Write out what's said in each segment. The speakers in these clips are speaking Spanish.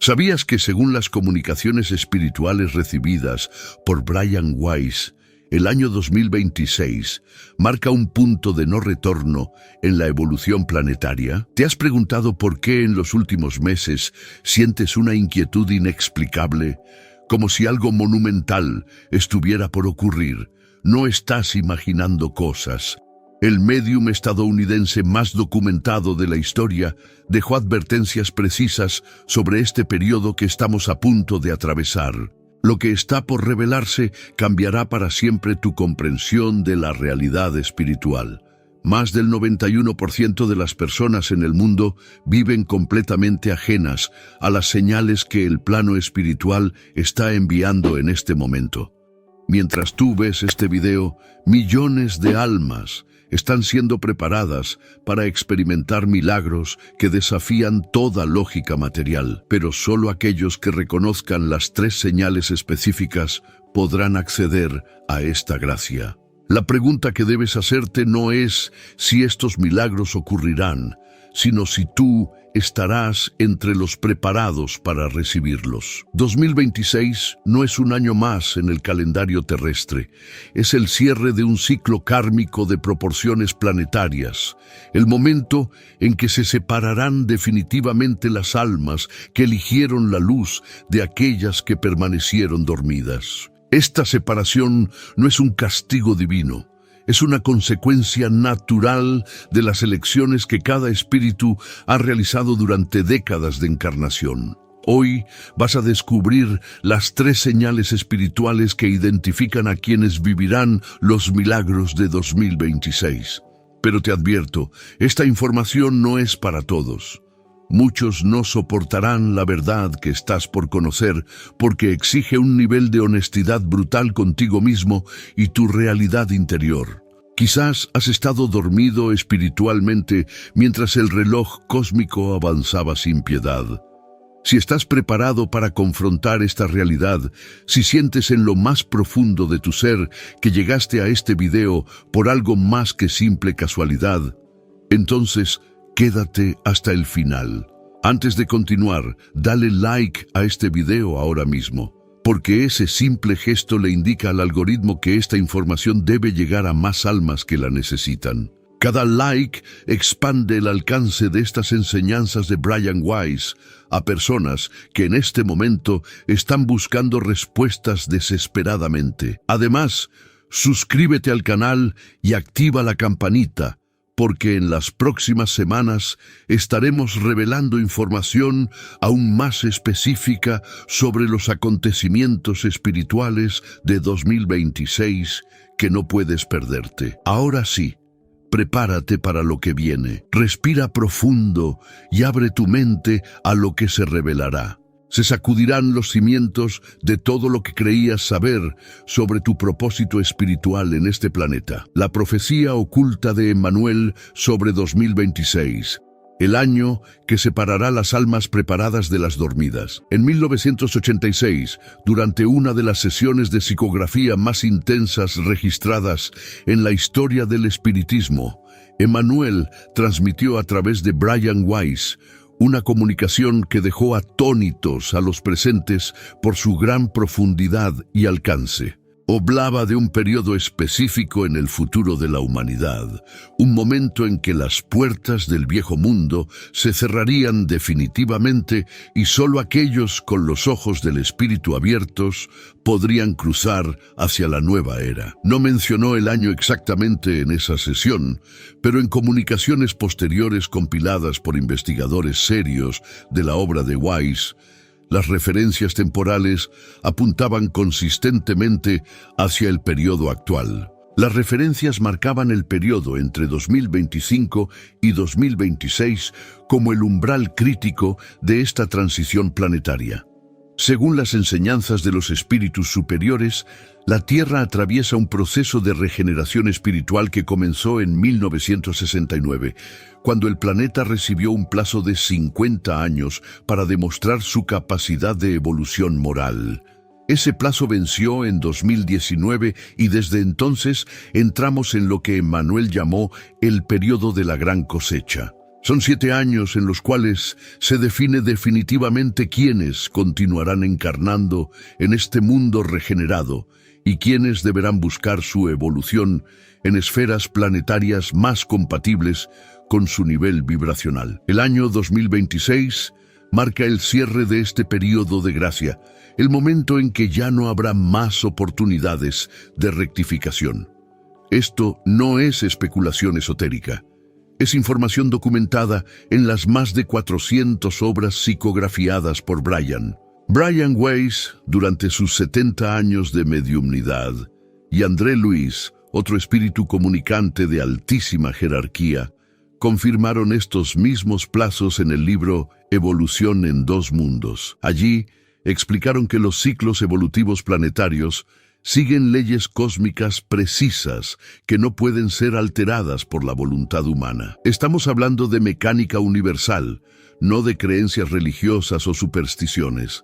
¿Sabías que según las comunicaciones espirituales recibidas por Brian Weiss, el año 2026 marca un punto de no retorno en la evolución planetaria? ¿Te has preguntado por qué en los últimos meses sientes una inquietud inexplicable, como si algo monumental estuviera por ocurrir? No estás imaginando cosas. El médium estadounidense más documentado de la historia dejó advertencias precisas sobre este periodo que estamos a punto de atravesar. Lo que está por revelarse cambiará para siempre tu comprensión de la realidad espiritual. Más del 91% de las personas en el mundo viven completamente ajenas a las señales que el plano espiritual está enviando en este momento. Mientras tú ves este video, millones de almas están siendo preparadas para experimentar milagros que desafían toda lógica material, pero solo aquellos que reconozcan las 3 señales específicas podrán acceder a esta gracia. La pregunta que debes hacerte no es si estos milagros ocurrirán, sino si tú estarás entre los preparados para recibirlos. 2026 no es un año más en el calendario terrestre, es el cierre de un ciclo kármico de proporciones planetarias, el momento en que se separarán definitivamente las almas que eligieron la luz de aquellas que permanecieron dormidas. Esta separación no es un castigo divino. Es una consecuencia natural de las elecciones que cada espíritu ha realizado durante décadas de encarnación. Hoy vas a descubrir las 3 señales espirituales que identifican a quienes vivirán los milagros de 2026. Pero te advierto, esta información no es para todos. Muchos no soportarán la verdad que estás por conocer porque exige un nivel de honestidad brutal contigo mismo y tu realidad interior. Quizás has estado dormido espiritualmente mientras el reloj cósmico avanzaba sin piedad. Si estás preparado para confrontar esta realidad, si sientes en lo más profundo de tu ser que llegaste a este video por algo más que simple casualidad, entonces quédate hasta el final. Antes de continuar, dale like a este video ahora mismo, porque ese simple gesto le indica al algoritmo que esta información debe llegar a más almas que la necesitan. Cada like expande el alcance de estas enseñanzas de Brian Weiss a personas que en este momento están buscando respuestas desesperadamente. Además, suscríbete al canal y activa la campanita, porque en las próximas semanas estaremos revelando información aún más específica sobre los acontecimientos espirituales de 2026 que no puedes perderte. Ahora sí, prepárate para lo que viene. Respira profundo y abre tu mente a lo que se revelará. Se sacudirán los cimientos de todo lo que creías saber sobre tu propósito espiritual en este planeta. La profecía oculta de Emmanuel sobre 2026, el año que separará las almas preparadas de las dormidas. En 1986, durante una de las sesiones de psicografía más intensas registradas en la historia del espiritismo, Emmanuel transmitió a través de Brian Weiss una comunicación que dejó atónitos a los presentes por su gran profundidad y alcance. Hablaba de un periodo específico en el futuro de la humanidad, un momento en que las puertas del viejo mundo se cerrarían definitivamente y solo aquellos con los ojos del espíritu abiertos podrían cruzar hacia la nueva era. No mencionó el año exactamente en esa sesión, pero en comunicaciones posteriores compiladas por investigadores serios de la obra de Weiss, las referencias temporales apuntaban consistentemente hacia el periodo actual. Las referencias marcaban el periodo entre 2025 y 2026 como el umbral crítico de esta transición planetaria. Según las enseñanzas de los espíritus superiores, la Tierra atraviesa un proceso de regeneración espiritual que comenzó en 1969, cuando el planeta recibió un plazo de 50 años para demostrar su capacidad de evolución moral. Ese plazo venció en 2019 y desde entonces entramos en lo que Emmanuel llamó el periodo de la gran cosecha. Son 7 años en los cuales se define definitivamente quiénes continuarán encarnando en este mundo regenerado y quiénes deberán buscar su evolución en esferas planetarias más compatibles con su nivel vibracional. El año 2026 marca el cierre de este periodo de gracia, el momento en que ya no habrá más oportunidades de rectificación. Esto no es especulación esotérica. Es información documentada en las más de 400 obras psicografiadas por Brian Weiss durante sus 70 años de mediumnidad, y André Luis, otro espíritu comunicante de altísima jerarquía, confirmaron estos mismos plazos en el libro Evolución en dos mundos. Allí explicaron que los ciclos evolutivos planetarios siguen leyes cósmicas precisas que no pueden ser alteradas por la voluntad humana. Estamos hablando de mecánica universal, no de creencias religiosas o supersticiones.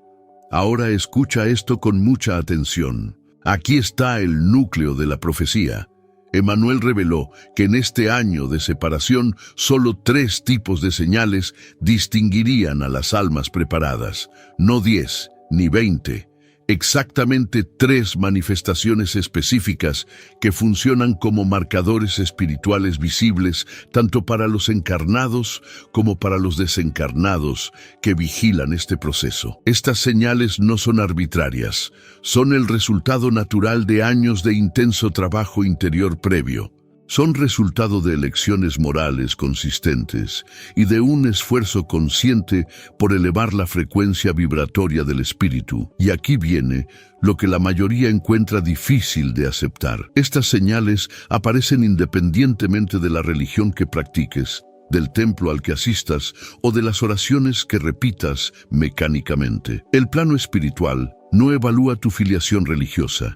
Ahora escucha esto con mucha atención. Aquí está el núcleo de la profecía. Emmanuel reveló que en este año de separación solo 3 tipos de señales distinguirían a las almas preparadas, no 10 ni 20. Exactamente 3 manifestaciones específicas que funcionan como marcadores espirituales visibles tanto para los encarnados como para los desencarnados que vigilan este proceso. Estas señales no son arbitrarias, son el resultado natural de años de intenso trabajo interior previo. Son resultado de elecciones morales consistentes y de un esfuerzo consciente por elevar la frecuencia vibratoria del espíritu. Y aquí viene lo que la mayoría encuentra difícil de aceptar. Estas señales aparecen independientemente de la religión que practiques, del templo al que asistas o de las oraciones que repitas mecánicamente. El plano espiritual no evalúa tu filiación religiosa,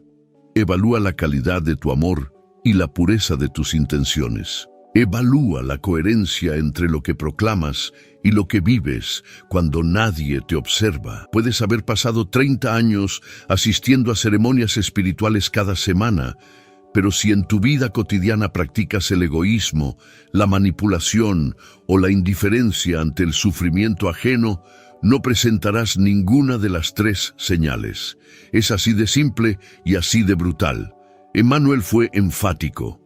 evalúa la calidad de tu amor y la pureza de tus intenciones. Evalúa la coherencia entre lo que proclamas y lo que vives cuando nadie te observa. Puedes haber pasado 30 años asistiendo a ceremonias espirituales cada semana, pero si en tu vida cotidiana practicas el egoísmo, la manipulación o la indiferencia ante el sufrimiento ajeno, no presentarás ninguna de las 3 señales. Es así de simple y así de brutal. Emmanuel fue enfático.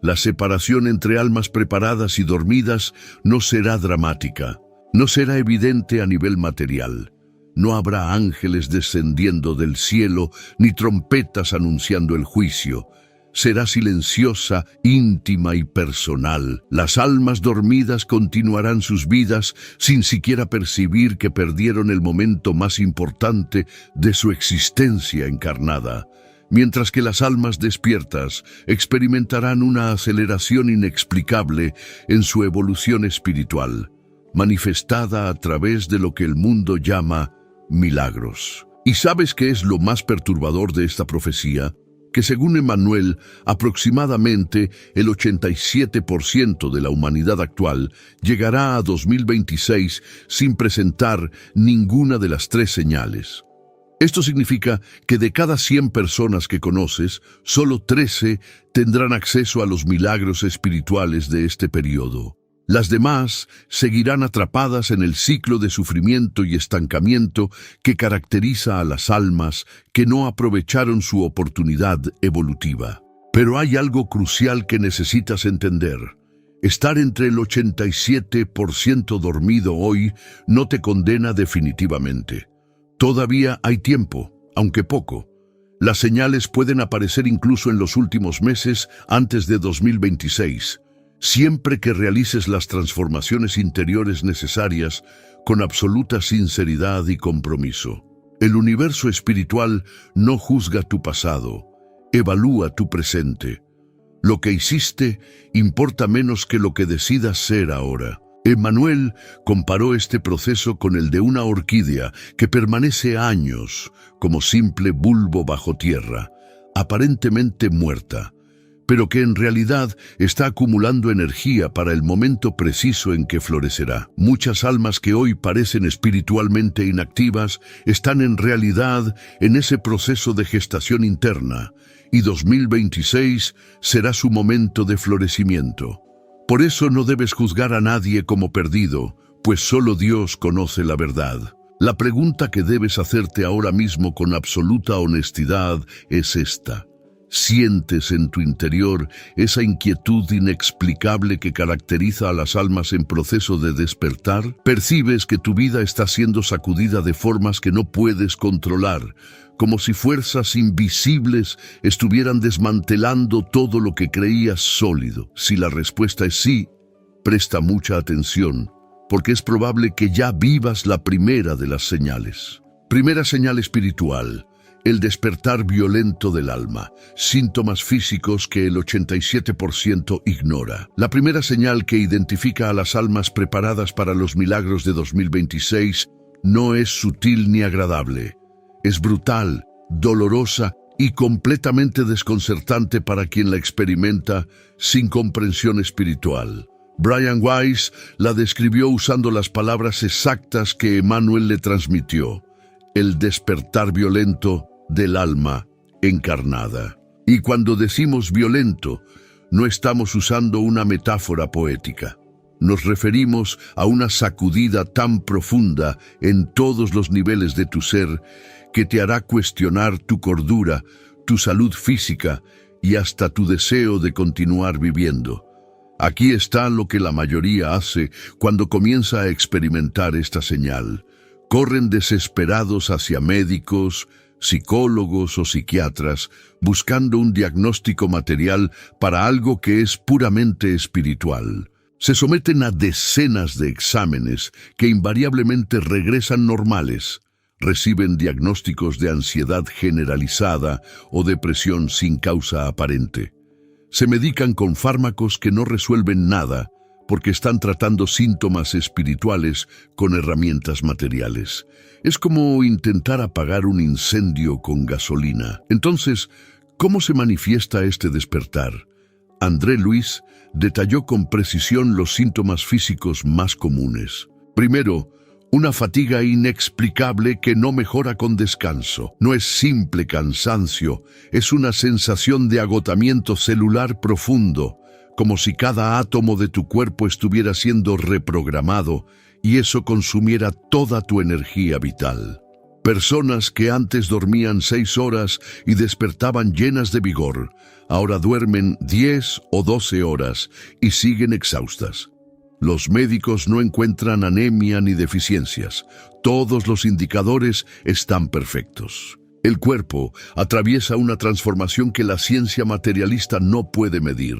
La separación entre almas preparadas y dormidas no será dramática, no será evidente a nivel material. No habrá ángeles descendiendo del cielo ni trompetas anunciando el juicio. Será silenciosa, íntima y personal. Las almas dormidas continuarán sus vidas sin siquiera percibir que perdieron el momento más importante de su existencia encarnada, mientras que las almas despiertas experimentarán una aceleración inexplicable en su evolución espiritual, manifestada a través de lo que el mundo llama milagros. ¿Y sabes qué es lo más perturbador de esta profecía? Que según Emmanuel, aproximadamente el 87% de la humanidad actual llegará a 2026 sin presentar ninguna de las 3 señales. Esto significa que de cada 100 personas que conoces, solo 13 tendrán acceso a los milagros espirituales de este periodo. Las demás seguirán atrapadas en el ciclo de sufrimiento y estancamiento que caracteriza a las almas que no aprovecharon su oportunidad evolutiva. Pero hay algo crucial que necesitas entender. Estar entre el 87% dormido hoy no te condena definitivamente. Todavía hay tiempo, aunque poco. Las señales pueden aparecer incluso en los últimos meses antes de 2026, siempre que realices las transformaciones interiores necesarias con absoluta sinceridad y compromiso. El universo espiritual no juzga tu pasado, evalúa tu presente. Lo que hiciste importa menos que lo que decidas ser ahora. Emmanuel comparó este proceso con el de una orquídea que permanece años como simple bulbo bajo tierra, aparentemente muerta, pero que en realidad está acumulando energía para el momento preciso en que florecerá. Muchas almas que hoy parecen espiritualmente inactivas están en realidad en ese proceso de gestación interna, y 2026 será su momento de florecimiento. Por eso no debes juzgar a nadie como perdido, pues solo Dios conoce la verdad. La pregunta que debes hacerte ahora mismo con absoluta honestidad es esta. ¿Sientes en tu interior esa inquietud inexplicable que caracteriza a las almas en proceso de despertar? ¿Percibes que tu vida está siendo sacudida de formas que no puedes controlar, como si fuerzas invisibles estuvieran desmantelando todo lo que creías sólido? Si la respuesta es sí, presta mucha atención, porque es probable que ya vivas la primera de las señales. Primera señal espiritual. El despertar violento del alma, síntomas físicos que el 87% ignora. La primera señal que identifica a las almas preparadas para los milagros de 2026 no es sutil ni agradable. Es brutal, dolorosa y completamente desconcertante para quien la experimenta sin comprensión espiritual. Brian Weiss la describió usando las palabras exactas que Emmanuel le transmitió: el despertar violento del alma encarnada. Y cuando decimos violento, no estamos usando una metáfora poética. Nos referimos a una sacudida tan profunda en todos los niveles de tu ser que te hará cuestionar tu cordura, tu salud física y hasta tu deseo de continuar viviendo. Aquí está lo que la mayoría hace cuando comienza a experimentar esta señal. Corren desesperados hacia médicos, psicólogos o psiquiatras, buscando un diagnóstico material para algo que es puramente espiritual. Se someten a decenas de exámenes que invariablemente regresan normales. Reciben diagnósticos de ansiedad generalizada o depresión sin causa aparente. Se medican con fármacos que no resuelven nada porque están tratando síntomas espirituales con herramientas materiales. Es como intentar apagar un incendio con gasolina. Entonces, ¿cómo se manifiesta este despertar? André Luis detalló con precisión los síntomas físicos más comunes. Primero, una fatiga inexplicable que no mejora con descanso. No es simple cansancio, es una sensación de agotamiento celular profundo, como si cada átomo de tu cuerpo estuviera siendo reprogramado y eso consumiera toda tu energía vital. Personas que antes dormían 6 horas y despertaban llenas de vigor, ahora duermen 10 o 12 horas y siguen exhaustas. Los médicos no encuentran anemia ni deficiencias. Todos los indicadores están perfectos. El cuerpo atraviesa una transformación que la ciencia materialista no puede medir.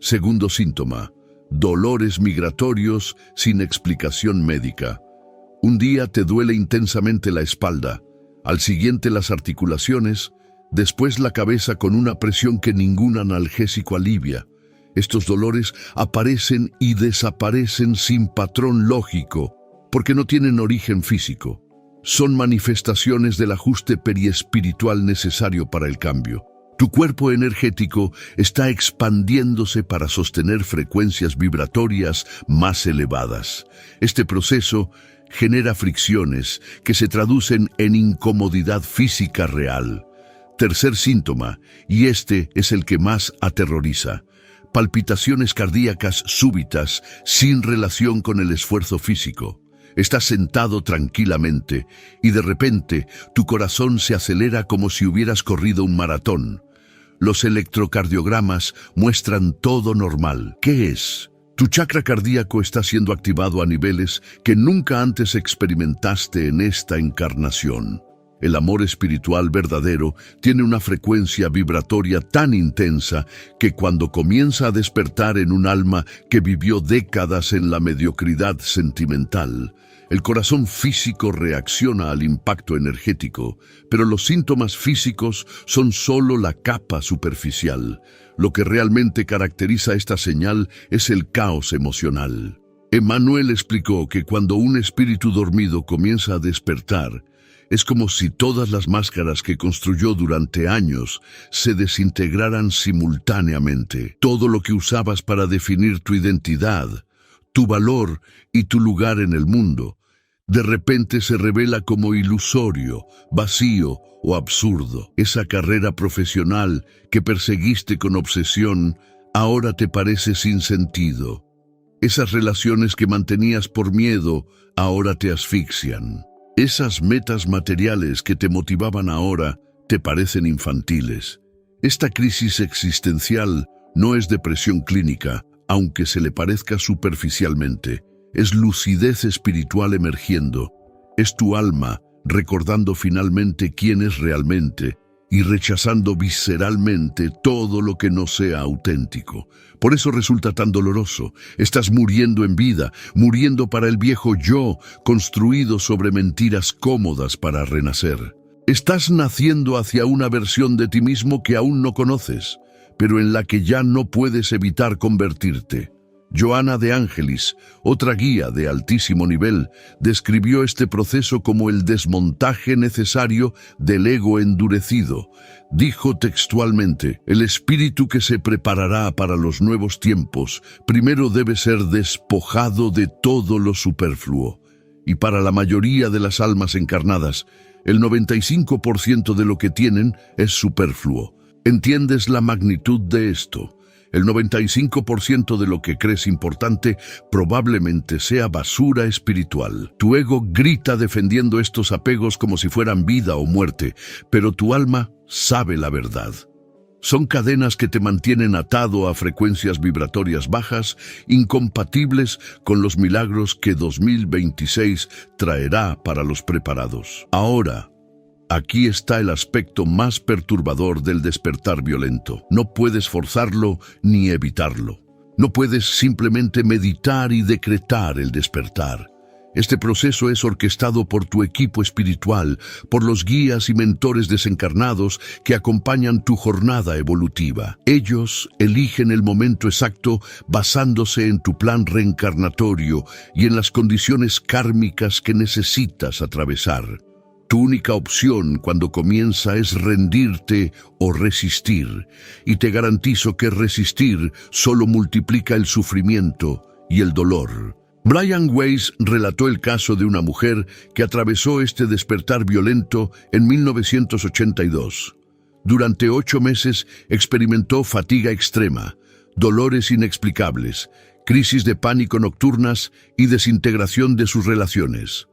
Segundo síntoma: dolores migratorios sin explicación médica. Un día te duele intensamente la espalda, al siguiente las articulaciones, después la cabeza con una presión que ningún analgésico alivia. Estos dolores aparecen y desaparecen sin patrón lógico, porque no tienen origen físico. Son manifestaciones del ajuste periespiritual necesario para el cambio. Tu cuerpo energético está expandiéndose para sostener frecuencias vibratorias más elevadas. Este proceso genera fricciones que se traducen en incomodidad física real. Tercer síntoma, y este es el que más aterroriza: palpitaciones cardíacas súbitas sin relación con el esfuerzo físico. Estás sentado tranquilamente y de repente tu corazón se acelera como si hubieras corrido un maratón. Los electrocardiogramas muestran todo normal. ¿Qué es? Tu chakra cardíaco está siendo activado a niveles que nunca antes experimentaste en esta encarnación. El amor espiritual verdadero tiene una frecuencia vibratoria tan intensa que cuando comienza a despertar en un alma que vivió décadas en la mediocridad sentimental, el corazón físico reacciona al impacto energético, pero los síntomas físicos son solo la capa superficial. Lo que realmente caracteriza esta señal es el caos emocional. Emmanuel explicó que cuando un espíritu dormido comienza a despertar, es como si todas las máscaras que construyó durante años se desintegraran simultáneamente. Todo lo que usabas para definir tu identidad, tu valor y tu lugar en el mundo, de repente se revela como ilusorio, vacío o absurdo. Esa carrera profesional que perseguiste con obsesión ahora te parece sin sentido. Esas relaciones que mantenías por miedo ahora te asfixian. Esas metas materiales que te motivaban ahora te parecen infantiles. Esta crisis existencial no es depresión clínica, aunque se le parezca superficialmente. Es lucidez espiritual emergiendo. Es tu alma recordando finalmente quién es realmente y rechazando visceralmente todo lo que no sea auténtico. Por eso resulta tan doloroso. Estás muriendo en vida, muriendo para el viejo yo, construido sobre mentiras cómodas para renacer. Estás naciendo hacia una versión de ti mismo que aún no conoces, pero en la que ya no puedes evitar convertirte. Johanna de Angelis, otra guía de altísimo nivel, describió este proceso como el desmontaje necesario del ego endurecido. Dijo textualmente: el espíritu que se preparará para los nuevos tiempos primero debe ser despojado de todo lo superfluo. Y para la mayoría de las almas encarnadas, el 95% de lo que tienen es superfluo. ¿Entiendes la magnitud de esto? El 95% de lo que crees importante probablemente sea basura espiritual. Tu ego grita defendiendo estos apegos como si fueran vida o muerte, pero tu alma sabe la verdad. Son cadenas que te mantienen atado a frecuencias vibratorias bajas, incompatibles con los milagros que 2026 traerá para los preparados. Ahora, aquí está el aspecto más perturbador del despertar violento. No puedes forzarlo ni evitarlo. No puedes simplemente meditar y decretar el despertar. Este proceso es orquestado por tu equipo espiritual, por los guías y mentores desencarnados que acompañan tu jornada evolutiva. Ellos eligen el momento exacto basándose en tu plan reencarnatorio y en las condiciones kármicas que necesitas atravesar. Tu única opción cuando comienza es rendirte o resistir, y te garantizo que resistir solo multiplica el sufrimiento y el dolor. Brian Weiss relató el caso de una mujer que atravesó este despertar violento en 1982. Durante 8 meses experimentó fatiga extrema, dolores inexplicables, crisis de pánico nocturnas y desintegración de sus relaciones.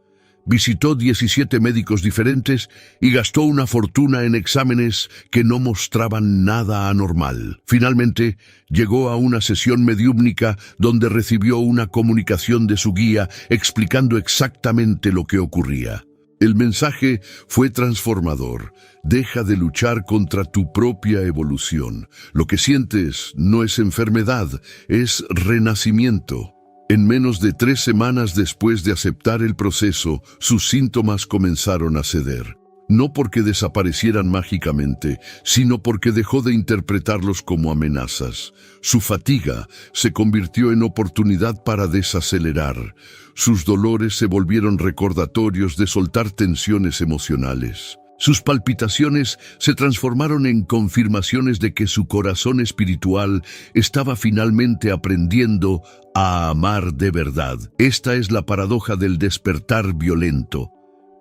Visitó 17 médicos diferentes y gastó una fortuna en exámenes que no mostraban nada anormal. Finalmente, llegó a una sesión mediúmnica donde recibió una comunicación de su guía explicando exactamente lo que ocurría. El mensaje fue transformador. Deja de luchar contra tu propia evolución. Lo que sientes no es enfermedad, es renacimiento. En menos de 3 semanas después de aceptar el proceso, sus síntomas comenzaron a ceder. No porque desaparecieran mágicamente, sino porque dejó de interpretarlos como amenazas. Su fatiga se convirtió en oportunidad para desacelerar. Sus dolores se volvieron recordatorios de soltar tensiones emocionales. Sus palpitaciones se transformaron en confirmaciones de que su corazón espiritual estaba finalmente aprendiendo a amar de verdad. Esta es la paradoja del despertar violento.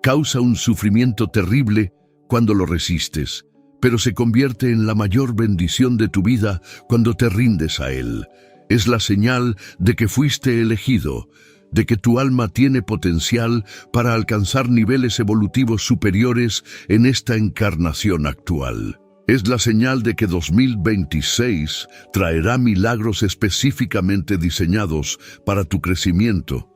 Causa un sufrimiento terrible cuando lo resistes, pero se convierte en la mayor bendición de tu vida cuando te rindes a él. Es la señal de que fuiste elegido, de que tu alma tiene potencial para alcanzar niveles evolutivos superiores en esta encarnación actual. Es la señal de que 2026 traerá milagros específicamente diseñados para tu crecimiento,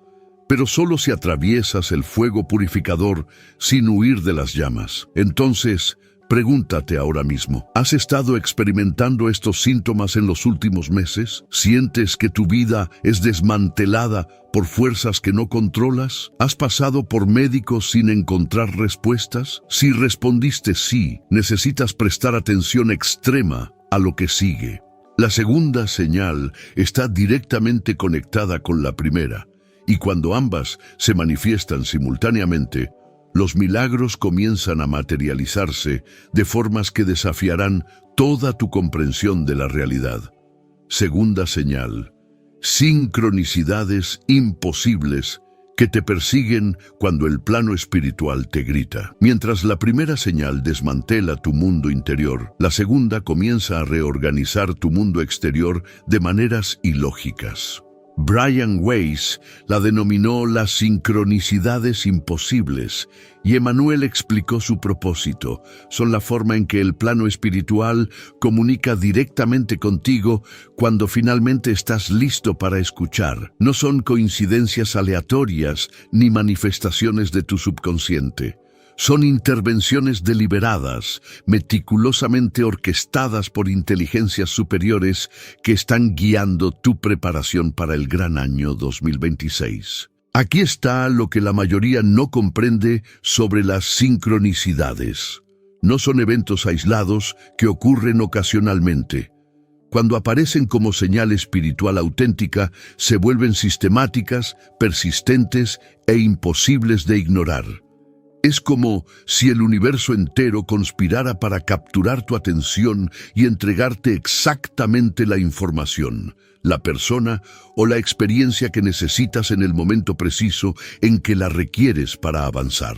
pero solo si atraviesas el fuego purificador sin huir de las llamas. Entonces, pregúntate ahora mismo, ¿has estado experimentando estos síntomas en los últimos meses? ¿Sientes que tu vida es desmantelada por fuerzas que no controlas? ¿Has pasado por médicos sin encontrar respuestas? Si respondiste sí, necesitas prestar atención extrema a lo que sigue. La segunda señal está directamente conectada con la primera, y cuando ambas se manifiestan simultáneamente, los milagros comienzan a materializarse de formas que desafiarán toda tu comprensión de la realidad. Segunda señal: sincronicidades imposibles que te persiguen cuando el plano espiritual te grita. Mientras la primera señal desmantela tu mundo interior, la segunda comienza a reorganizar tu mundo exterior de maneras ilógicas. Brian Weiss la denominó las sincronicidades imposibles, y Emmanuel explicó su propósito. Son la forma en que el plano espiritual comunica directamente contigo cuando finalmente estás listo para escuchar. No son coincidencias aleatorias ni manifestaciones de tu subconsciente. Son intervenciones deliberadas, meticulosamente orquestadas por inteligencias superiores que están guiando tu preparación para el gran año 2026. Aquí está lo que la mayoría no comprende sobre las sincronicidades. No son eventos aislados que ocurren ocasionalmente. Cuando aparecen como señal espiritual auténtica, se vuelven sistemáticas, persistentes e imposibles de ignorar. Es como si el universo entero conspirara para capturar tu atención y entregarte exactamente la información, la persona o la experiencia que necesitas en el momento preciso en que la requieres para avanzar.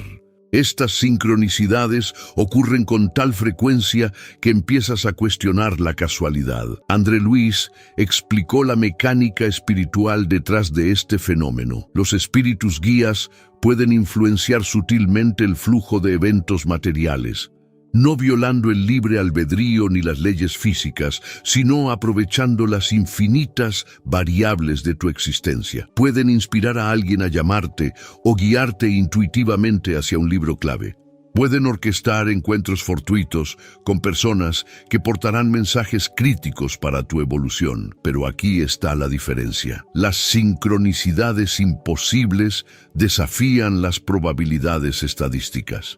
Estas sincronicidades ocurren con tal frecuencia que empiezas a cuestionar la casualidad. André Luis explicó la mecánica espiritual detrás de este fenómeno. Los espíritus guías pueden influenciar sutilmente el flujo de eventos materiales, no violando el libre albedrío ni las leyes físicas, sino aprovechando las infinitas variables de tu existencia. Pueden inspirar a alguien a llamarte o guiarte intuitivamente hacia un libro clave. Pueden orquestar encuentros fortuitos con personas que portarán mensajes críticos para tu evolución. Pero aquí está la diferencia. Las sincronicidades imposibles desafían las probabilidades estadísticas.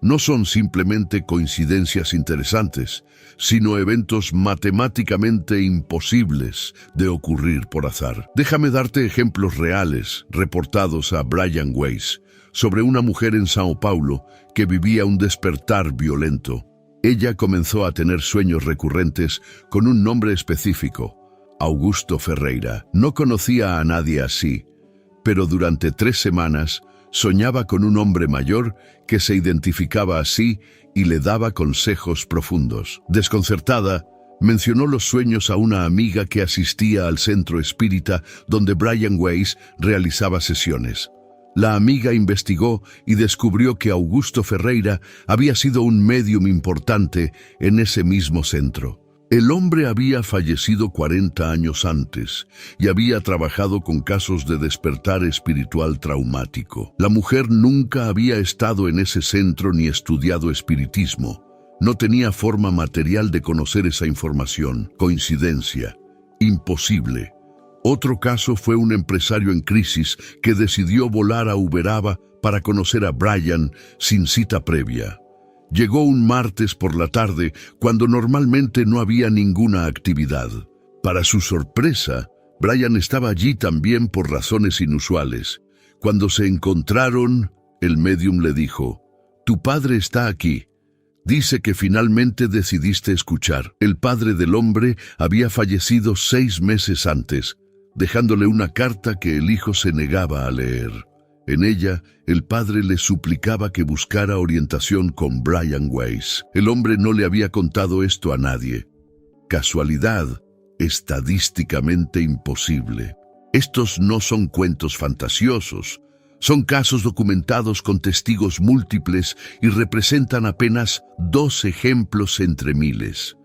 No son simplemente coincidencias interesantes, sino eventos matemáticamente imposibles de ocurrir por azar. Déjame darte ejemplos reales, reportados a Brian Weiss, sobre una mujer en Sao Paulo que vivía un despertar violento. Ella comenzó a tener sueños recurrentes con un nombre específico, Augusto Ferreira. No conocía a nadie así, pero durante 3 semanas soñaba con un hombre mayor que se identificaba así y le daba consejos profundos. Desconcertada, mencionó los sueños a una amiga que asistía al centro espírita donde Brian Weiss realizaba sesiones. La amiga investigó y descubrió que Augusto Ferreira había sido un médium importante en ese mismo centro. El hombre había fallecido 40 años antes y había trabajado con casos de despertar espiritual traumático. La mujer nunca había estado en ese centro ni estudiado espiritismo. No tenía forma material de conocer esa información. Coincidencia. Imposible. Otro caso fue un empresario en crisis que decidió volar a Uberaba para conocer a Brian sin cita previa. Llegó un martes por la tarde, cuando normalmente no había ninguna actividad. Para su sorpresa, Brian estaba allí también por razones inusuales. Cuando se encontraron, el médium le dijo: «Tu padre está aquí. Dice que finalmente decidiste escuchar». El padre del hombre había fallecido 6 meses antes, dejándole una carta que el hijo se negaba a leer. En ella, el padre le suplicaba que buscara orientación con Brian Weiss. El hombre no le había contado esto a nadie. Casualidad, estadísticamente imposible. Estos no son cuentos fantasiosos. Son casos documentados con testigos múltiples y representan apenas 2 ejemplos entre miles.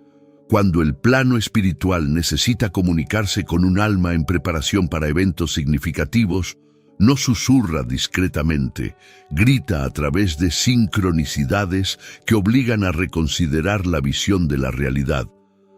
Cuando el plano espiritual necesita comunicarse con un alma en preparación para eventos significativos, no susurra discretamente, grita a través de sincronicidades que obligan a reconsiderar la visión de la realidad.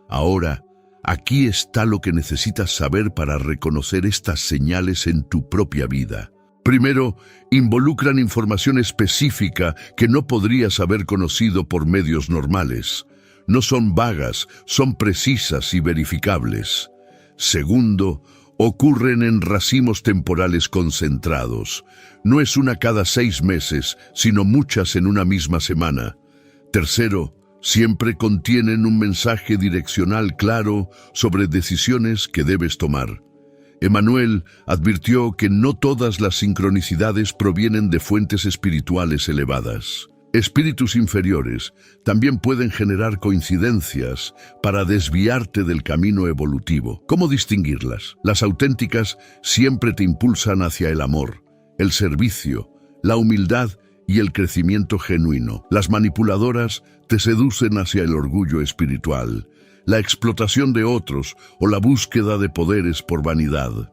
Ahora, aquí está lo que necesitas saber para reconocer estas señales en tu propia vida. Primero, involucran información específica que no podrías haber conocido por medios normales. No son vagas, son precisas y verificables. Segundo, ocurren en racimos temporales concentrados. No es una cada 6 meses, sino muchas en una misma semana. Tercero, siempre contienen un mensaje direccional claro sobre decisiones que debes tomar. Emmanuel advirtió que no todas las sincronicidades provienen de fuentes espirituales elevadas. Espíritus inferiores también pueden generar coincidencias para desviarte del camino evolutivo. ¿Cómo distinguirlas? Las auténticas siempre te impulsan hacia el amor, el servicio, la humildad y el crecimiento genuino. Las manipuladoras te seducen hacia el orgullo espiritual, la explotación de otros o la búsqueda de poderes por vanidad.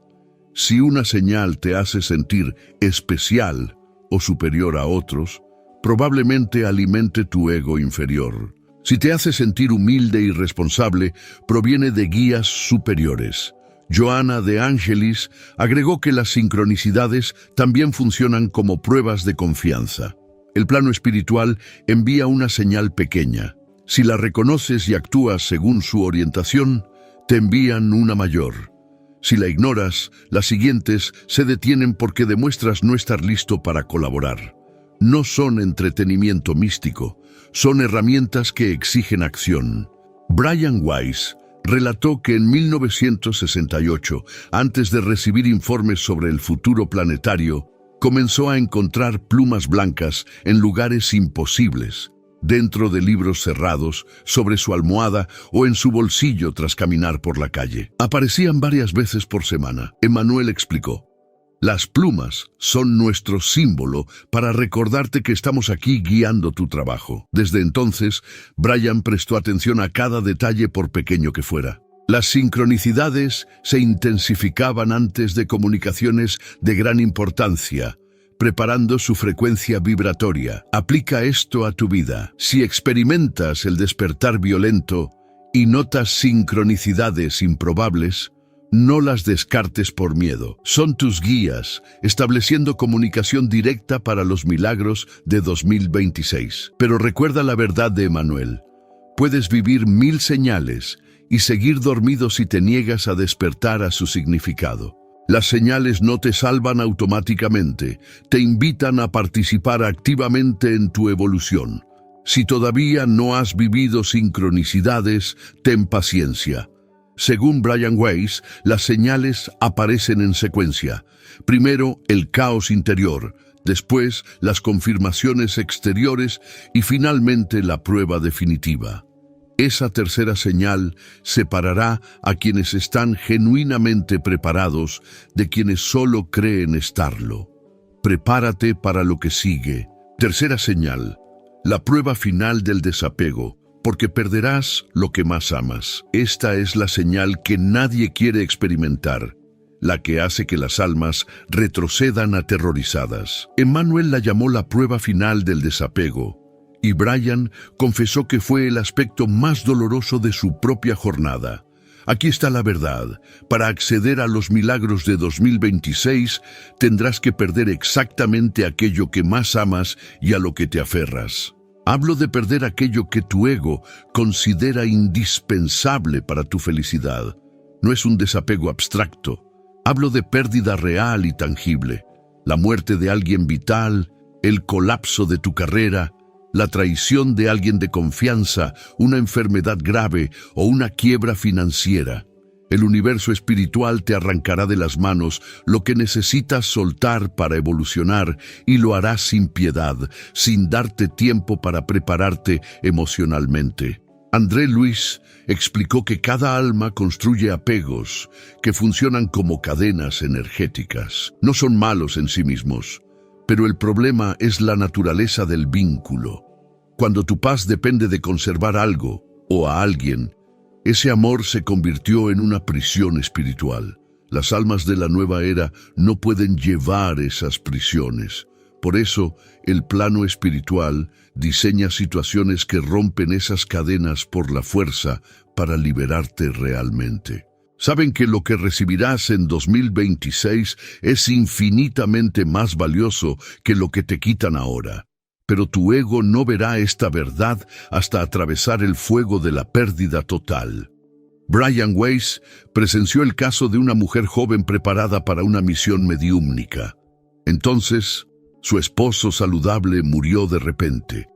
Si una señal te hace sentir especial o superior a otros, probablemente alimente tu ego inferior. Si te hace sentir humilde y responsable, proviene de guías superiores. Johanna de Angelis agregó que las sincronicidades también funcionan como pruebas de confianza. El plano espiritual envía una señal pequeña. Si la reconoces y actúas según su orientación, te envían una mayor. Si la ignoras, las siguientes se detienen porque demuestras no estar listo para colaborar. No son entretenimiento místico, son herramientas que exigen acción. Brian Weiss relató que en 1968, antes de recibir informes sobre el futuro planetario, comenzó a encontrar plumas blancas en lugares imposibles, dentro de libros cerrados, sobre su almohada o en su bolsillo tras caminar por la calle. Aparecían varias veces por semana. Emmanuel explicó: las plumas son nuestro símbolo para recordarte que estamos aquí guiando tu trabajo. Desde entonces, Brian prestó atención a cada detalle por pequeño que fuera. Las sincronicidades se intensificaban antes de comunicaciones de gran importancia, preparando su frecuencia vibratoria. Aplica esto a tu vida. Si experimentas el despertar violento y notas sincronicidades improbables, no las descartes por miedo. Son tus guías, estableciendo comunicación directa para los milagros de 2026. Pero recuerda la verdad de Emmanuel. Puedes vivir 1000 señales y seguir dormido si te niegas a despertar a su significado. Las señales no te salvan automáticamente, te invitan a participar activamente en tu evolución. Si todavía no has vivido sincronicidades, ten paciencia. Según Brian Weiss, las señales aparecen en secuencia. Primero, el caos interior, después, las confirmaciones exteriores y finalmente la prueba definitiva. Esa tercera señal separará a quienes están genuinamente preparados de quienes solo creen estarlo. Prepárate para lo que sigue. Tercera señal, la prueba final del desapego, porque perderás lo que más amas. Esta es la señal que nadie quiere experimentar, la que hace que las almas retrocedan aterrorizadas. Emmanuel la llamó la prueba final del desapego, y Brian confesó que fue el aspecto más doloroso de su propia jornada. Aquí está la verdad. Para acceder a los milagros de 2026, tendrás que perder exactamente aquello que más amas y a lo que te aferras. Hablo de perder aquello que tu ego considera indispensable para tu felicidad. No es un desapego abstracto. Hablo de pérdida real y tangible. La muerte de alguien vital, el colapso de tu carrera, la traición de alguien de confianza, una enfermedad grave o una quiebra financiera. El universo espiritual te arrancará de las manos lo que necesitas soltar para evolucionar y lo hará sin piedad, sin darte tiempo para prepararte emocionalmente. André Luis explicó que cada alma construye apegos que funcionan como cadenas energéticas. No son malos en sí mismos, pero el problema es la naturaleza del vínculo. Cuando tu paz depende de conservar algo o a alguien, ese amor se convirtió en una prisión espiritual. Las almas de la nueva era no pueden llevar esas prisiones. Por eso, el plano espiritual diseña situaciones que rompen esas cadenas por la fuerza para liberarte realmente. Saben que lo que recibirás en 2026 es infinitamente más valioso que lo que te quitan ahora. Pero tu ego no verá esta verdad hasta atravesar el fuego de la pérdida total. Brian Weiss presenció el caso de una mujer joven preparada para una misión mediúmnica. Entonces, su esposo saludable murió de repente.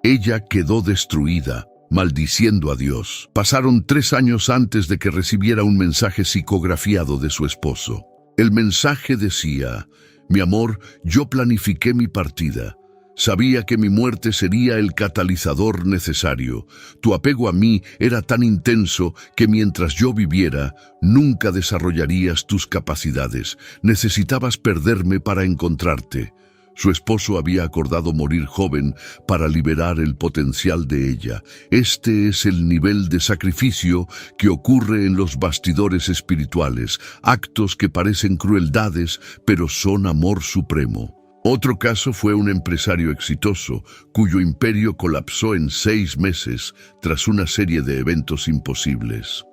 Ella quedó destruida, maldiciendo a Dios. Pasaron 3 años antes de que recibiera un mensaje psicografiado de su esposo. El mensaje decía: «Mi amor, yo planifiqué mi partida. Sabía que mi muerte sería el catalizador necesario. Tu apego a mí era tan intenso que mientras yo viviera, nunca desarrollarías tus capacidades. Necesitabas perderme para encontrarte. Su esposo había acordado morir joven para liberar el potencial de ella. Este es el nivel de sacrificio que ocurre en los bastidores espirituales, actos que parecen crueldades, pero son amor supremo. Otro caso fue un empresario exitoso, cuyo imperio colapsó en 6 meses tras una serie de eventos imposibles.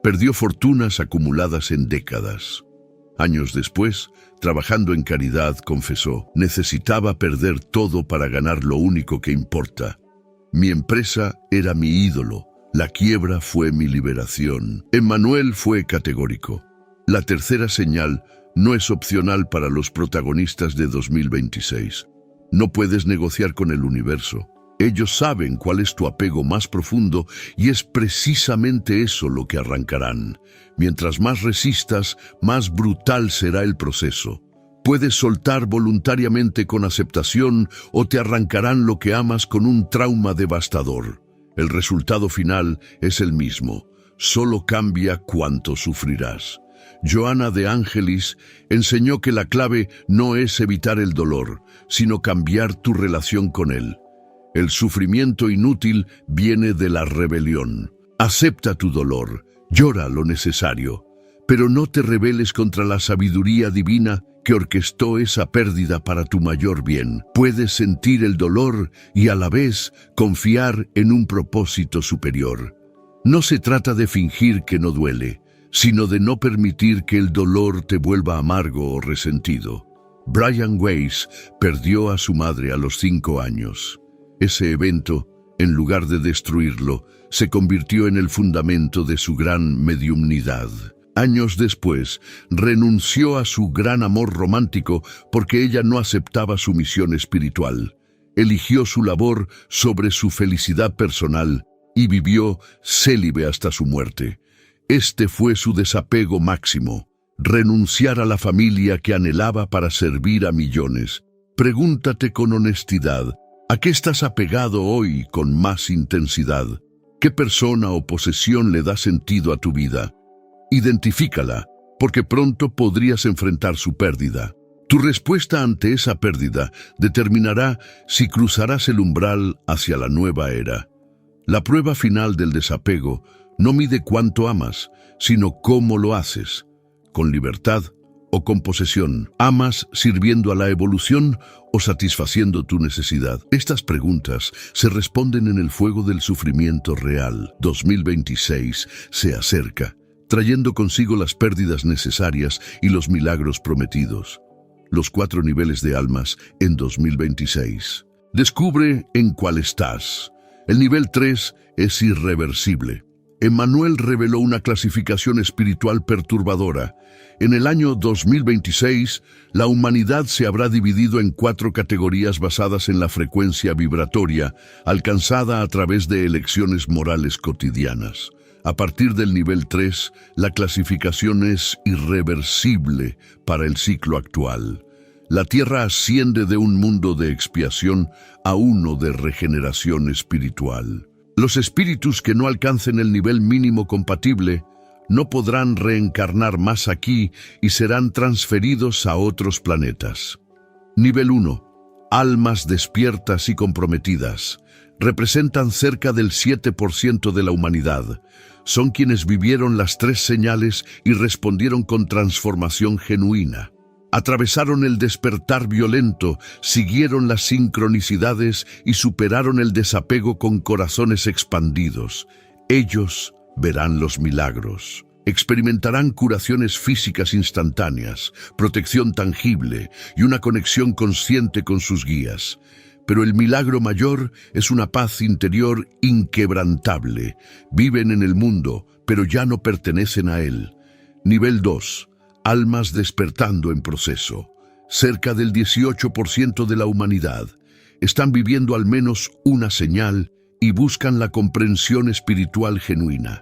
Perdió fortunas acumuladas en décadas. Años después, trabajando en caridad, confesó: necesitaba perder todo para ganar lo único que importa. Mi empresa era mi ídolo, la quiebra fue mi liberación. Emmanuel fue categórico. La tercera señal no es opcional para los protagonistas de 2026. No puedes negociar con el universo. Ellos saben cuál es tu apego más profundo y es precisamente eso lo que arrancarán. Mientras más resistas, más brutal será el proceso. Puedes soltar voluntariamente con aceptación o te arrancarán lo que amas con un trauma devastador. El resultado final es el mismo, solo cambia cuánto sufrirás. Joana de Angelis enseñó que la clave no es evitar el dolor, sino cambiar tu relación con él. El sufrimiento inútil viene de la rebelión. Acepta tu dolor, llora lo necesario, pero no te rebeles contra la sabiduría divina que orquestó esa pérdida para tu mayor bien. Puedes sentir el dolor y a la vez confiar en un propósito superior. No se trata de fingir que no duele, sino de no permitir que el dolor te vuelva amargo o resentido. Brian Weiss perdió a su madre a los 5 años. Ese evento, en lugar de destruirlo, se convirtió en el fundamento de su gran mediumnidad. Años después, renunció a su gran amor romántico porque ella no aceptaba su misión espiritual. Eligió su labor sobre su felicidad personal y vivió célibe hasta su muerte. Este fue su desapego máximo, renunciar a la familia que anhelaba para servir a millones. Pregúntate con honestidad, ¿a qué estás apegado hoy con más intensidad? ¿Qué persona o posesión le da sentido a tu vida? Identifícala, porque pronto podrías enfrentar su pérdida. Tu respuesta ante esa pérdida determinará si cruzarás el umbral hacia la nueva era. La prueba final del desapego no mide cuánto amas, sino cómo lo haces, con libertad o con posesión. ¿Amas sirviendo a la evolución o satisfaciendo tu necesidad? Estas preguntas se responden en el fuego del sufrimiento real. 2026 se acerca, trayendo consigo las pérdidas necesarias y los milagros prometidos. Los 4 niveles de almas en 2026. Descubre en cuál estás. El nivel 3 es irreversible. Emmanuel reveló una clasificación espiritual perturbadora. En el año 2026, la humanidad se habrá dividido en 4 categorías basadas en la frecuencia vibratoria, alcanzada a través de elecciones morales cotidianas. A partir del nivel 3, la clasificación es irreversible para el ciclo actual. La Tierra asciende de un mundo de expiación a uno de regeneración espiritual. Los espíritus que no alcancen el nivel mínimo compatible no podrán reencarnar más aquí y serán transferidos a otros planetas. Nivel 1. Almas despiertas y comprometidas. Representan cerca del 7% de la humanidad. Son quienes vivieron las 3 señales y respondieron con transformación genuina. Atravesaron el despertar violento, siguieron las sincronicidades y superaron el desapego con corazones expandidos. Ellos verán los milagros. Experimentarán curaciones físicas instantáneas, protección tangible y una conexión consciente con sus guías. Pero el milagro mayor es una paz interior inquebrantable. Viven en el mundo, pero ya no pertenecen a él. Nivel 2. Almas despertando en proceso. Cerca del 18% de la humanidad están viviendo al menos una señal y buscan la comprensión espiritual genuina.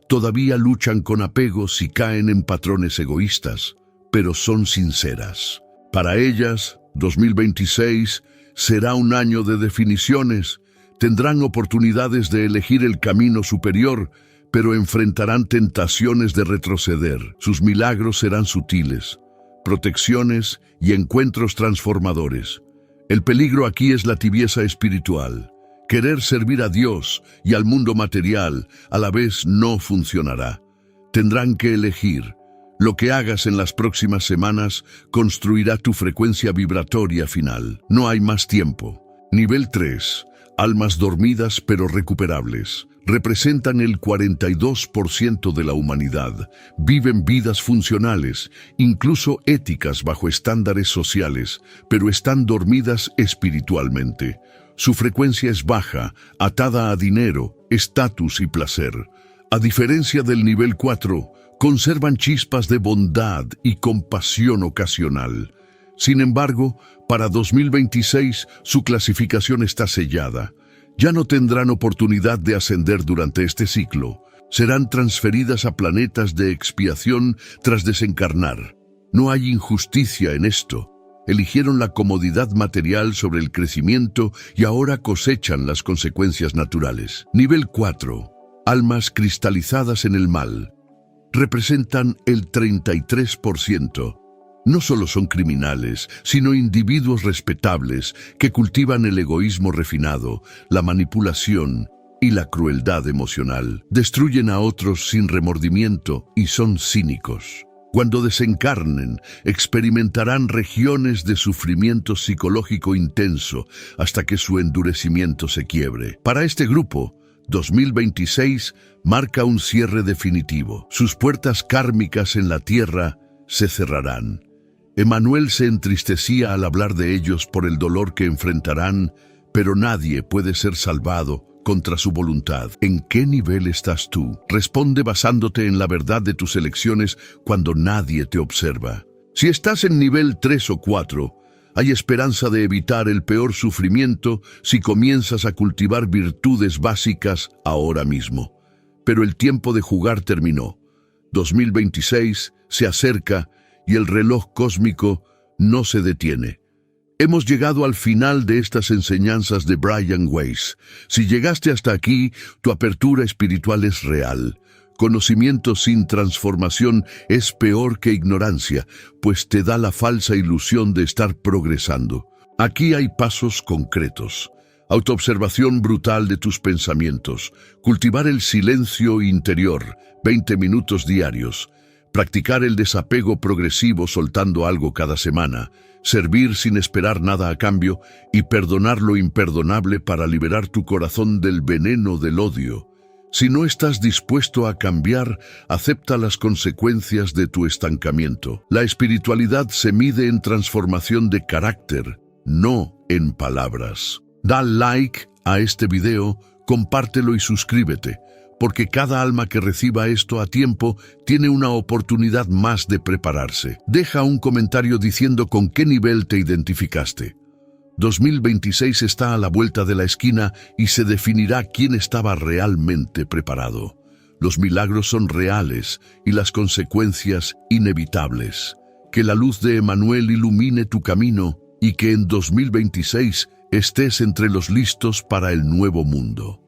Todavía luchan con apegos y caen en patrones egoístas, pero son sinceras. Para ellas, 2026 será un año de definiciones. Tendrán oportunidades de elegir el camino superior, pero enfrentarán tentaciones de retroceder. Sus milagros serán sutiles, protecciones y encuentros transformadores. El peligro aquí es la tibieza espiritual. Querer servir a Dios y al mundo material a la vez no funcionará. Tendrán que elegir. Lo que hagas en las próximas semanas construirá tu frecuencia vibratoria final. No hay más tiempo. Nivel 3. Almas dormidas pero recuperables. Representan el 42% de la humanidad. Viven vidas funcionales, incluso éticas bajo estándares sociales, pero están dormidas espiritualmente. Su frecuencia es baja, atada a dinero, estatus y placer. A diferencia del nivel 4, conservan chispas de bondad y compasión ocasional. Sin embargo, para 2026 su clasificación está sellada. Ya no tendrán oportunidad de ascender durante este ciclo. Serán transferidas a planetas de expiación tras desencarnar. No hay injusticia en esto. Eligieron la comodidad material sobre el crecimiento y ahora cosechan las consecuencias naturales. Nivel 4. Almas cristalizadas en el mal. Representan el 33%. No solo son criminales, sino individuos respetables que cultivan el egoísmo refinado, la manipulación y la crueldad emocional. Destruyen a otros sin remordimiento y son cínicos. Cuando desencarnen, experimentarán regiones de sufrimiento psicológico intenso hasta que su endurecimiento se quiebre. Para este grupo, 2026 marca un cierre definitivo. Sus puertas kármicas en la tierra se cerrarán. Emmanuel se entristecía al hablar de ellos por el dolor que enfrentarán, pero nadie puede ser salvado contra su voluntad. ¿En qué nivel estás tú? Responde basándote en la verdad de tus elecciones cuando nadie te observa. Si estás en nivel 3 o 4, hay esperanza de evitar el peor sufrimiento si comienzas a cultivar virtudes básicas ahora mismo. Pero el tiempo de jugar terminó. 2026 se acerca y el reloj cósmico no se detiene. Hemos llegado al final de estas enseñanzas de Brian Weiss. Si llegaste hasta aquí, tu apertura espiritual es real. Conocimiento sin transformación es peor que ignorancia, pues te da la falsa ilusión de estar progresando. Aquí hay pasos concretos. Autoobservación brutal de tus pensamientos. Cultivar el silencio interior, 20 minutos diarios. Practicar el desapego progresivo soltando algo cada semana. Servir sin esperar nada a cambio y perdonar lo imperdonable para liberar tu corazón del veneno del odio. Si no estás dispuesto a cambiar, acepta las consecuencias de tu estancamiento. La espiritualidad se mide en transformación de carácter, no en palabras. Da like a este video, compártelo y suscríbete, porque cada alma que reciba esto a tiempo tiene una oportunidad más de prepararse. Deja un comentario diciendo con qué nivel te identificaste. 2026 está a la vuelta de la esquina y se definirá quién estaba realmente preparado. Los milagros son reales y las consecuencias inevitables. Que la luz de Emmanuel ilumine tu camino y que en 2026 estés entre los listos para el nuevo mundo.